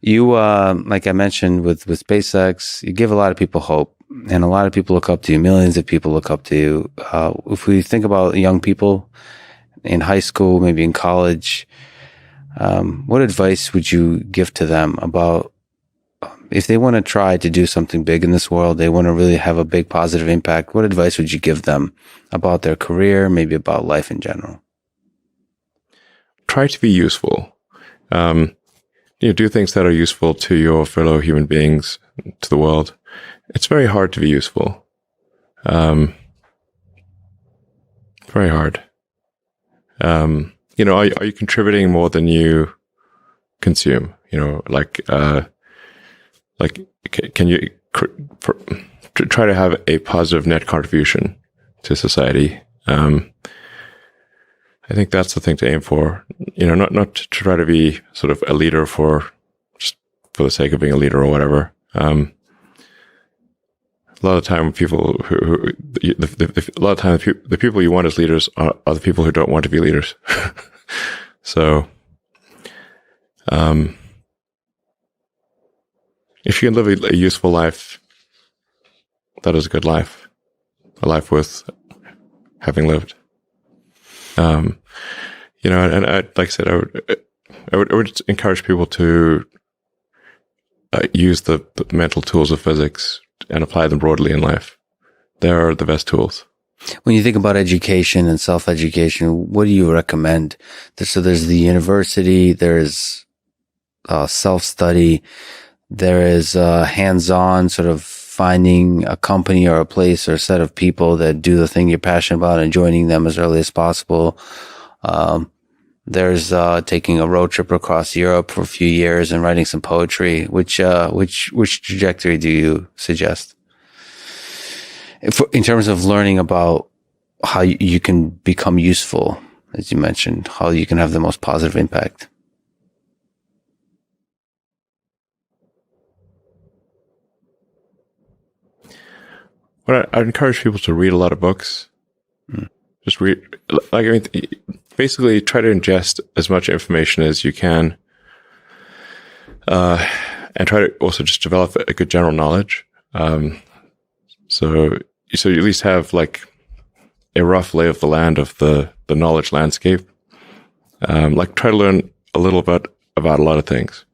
You, like I mentioned with SpaceX, you give a lot of people hope, and a lot of people look up to you. Millions of people look up to you. If we think about young people in high school, maybe in college, what advice would you give to them about if they want to try to do something big in this world, they want to really have a big positive impact? What advice would you give them about their career, maybe about life in general? Try to be useful. Do things that are useful to your fellow human beings, to the world. It's very hard to be useful. Very hard. Are you contributing more than you consume? Can you try to have a positive net contribution to society? I think that's the thing to aim for. Not to try to be sort of a leader just for the sake of being a leader or whatever. A lot of the time, the people you want as leaders are the people who don't want to be leaders. So, if you can live a useful life, that is a good life, a life worth having lived. And like I said, I would encourage people to use the mental tools of physics and apply them broadly in life. They are the best tools. When you think about education and self-education, what do you recommend? So there's the university, there's self-study, there is hands-on sort of finding a company or a place or a set of people that do the thing you're passionate about and joining them as early as possible. There's taking a road trip across Europe for a few years and writing some poetry. Which trajectory do you suggest? In terms of learning about how you can become useful, as you mentioned, how you can have the most positive impact. Well, I'd encourage people to read a lot of books. Just read, basically try to ingest as much information as you can, and try to also just develop a good general knowledge. So you at least have like a rough lay of the land of the knowledge landscape. Try to learn a little bit about a lot of things.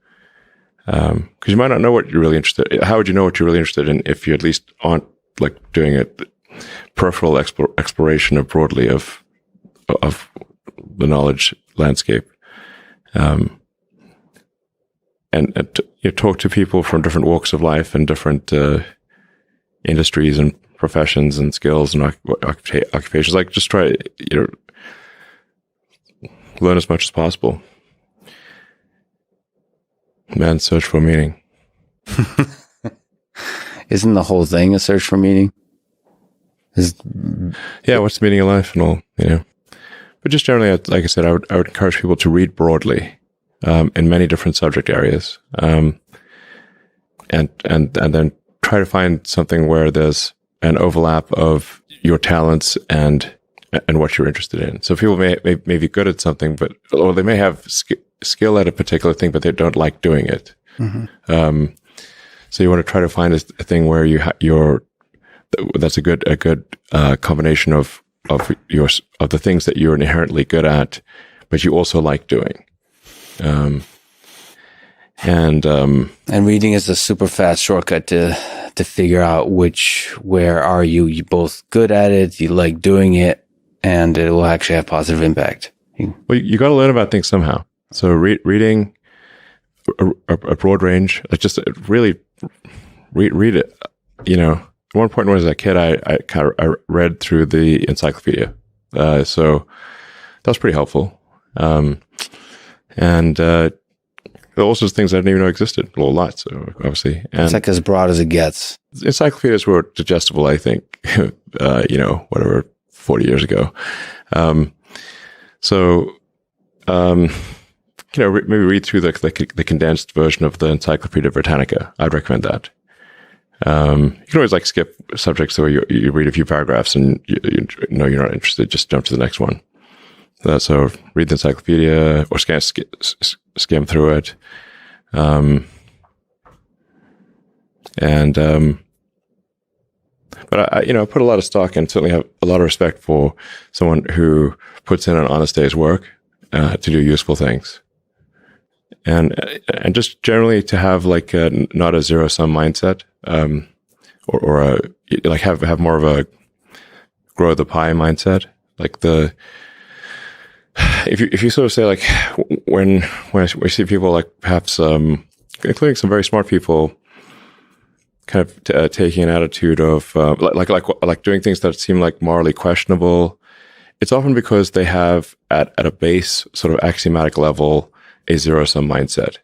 Because you might not know what you're really interested in. How would you know what you're really interested in if you at least aren't doing a peripheral exploration broadly of the knowledge landscape, and talk to people from different walks of life and different industries and professions and skills and occupations. Just try learn as much as possible. Man's search for meaning. Isn't the whole thing a search for meaning? Yeah, what's the meaning of life and all, But just generally, like I said, I would encourage people to read broadly in many different subject areas, and then try to find something where there's an overlap of your talents and what you're interested in. So people may be good at something, or they may have skill at a particular thing, but they don't like doing it. Mm-hmm. So you want to try to find a thing where that's a good combination of the things that you're inherently good at, but you also like doing. And reading is a super fast shortcut to figure out where are you both good at it, you like doing it, and it will actually have positive impact. Well, you got to learn about things somehow. So reading a broad range, just really read it. At one point when I was a kid, I read through the encyclopedia. So that was pretty helpful. And also things I didn't even know existed. A lot, so obviously. And it's like as broad as it gets. Encyclopedias were digestible, I think, 40 years ago. Maybe read through the condensed version of the Encyclopedia Britannica. I'd recommend that. You can always skip subjects where you read a few paragraphs and you know you're not interested, just jump to the next one. So read the encyclopedia or skim through it. And, but I put a lot of stock and certainly have a lot of respect for someone who puts in an honest day's work to do useful things, and just generally to have like not a zero sum mindset, or like have more of a grow the pie mindset. Like if you sort of say like when we see people like perhaps including some very smart people kind of taking an attitude of like doing things that seem like morally questionable, it's often because they have at a base sort of axiomatic level a zero sum mindset,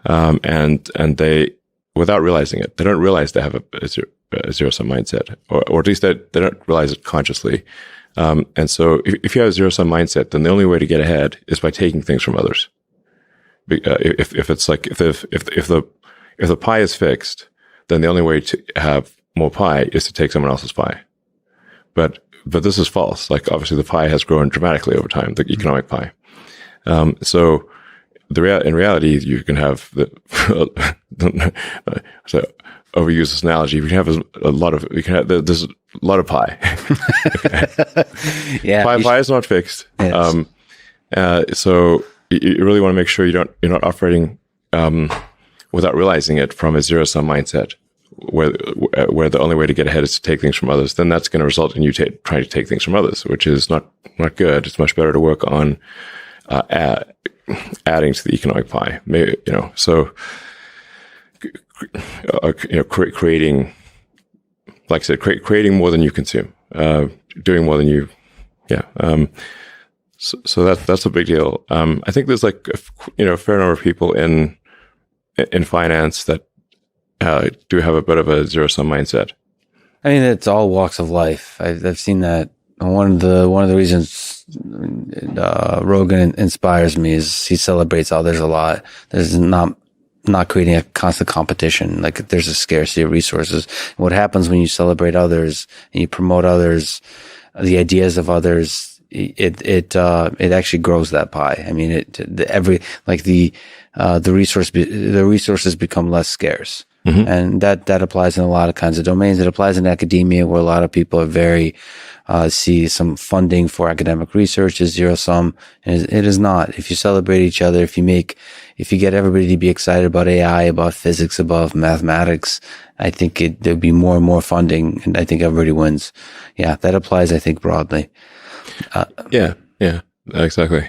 and they, without realizing it, they don't realize they have a zero sum mindset, or at least they don't realize it consciously. And so if you have a zero sum mindset, then the only way to get ahead is by taking things from others. If it's like if the pie is fixed, then the only way to have more pie is to take someone else's pie. But this is false. Like obviously the pie has grown dramatically over time, the economic pie. So in reality, you can have so overuse this analogy. You can have there's a lot of pie. Yeah, pie is not fixed. Yes. So you really want to make sure you're not operating without realizing it from a zero sum mindset, where the only way to get ahead is to take things from others. Then that's going to result in you trying to take things from others, which is not good. It's much better to work on adding to the economic pie. Maybe, so creating, like I said, creating more than you consume, doing more than you, So that's a big deal. I think there's like a fair number of people in finance that do have a bit of a zero sum mindset. I mean, it's all walks of life. I've seen that. One of the reasons Rogan inspires me is he celebrates others a lot. There's not creating a constant competition. Like there's a scarcity of resources. What happens when you celebrate others and you promote others, the ideas of others, it actually grows that pie. I mean, the resources become less scarce. Mm-hmm. And that applies in a lot of kinds of domains. It applies in academia, where a lot of people are very, see some funding for academic research as zero sum. And it is not. If you celebrate each other, if you get everybody to be excited about AI, about physics, about mathematics, I think there'll be more and more funding, and I think everybody wins. Yeah, that applies, I think, broadly. Yeah, exactly.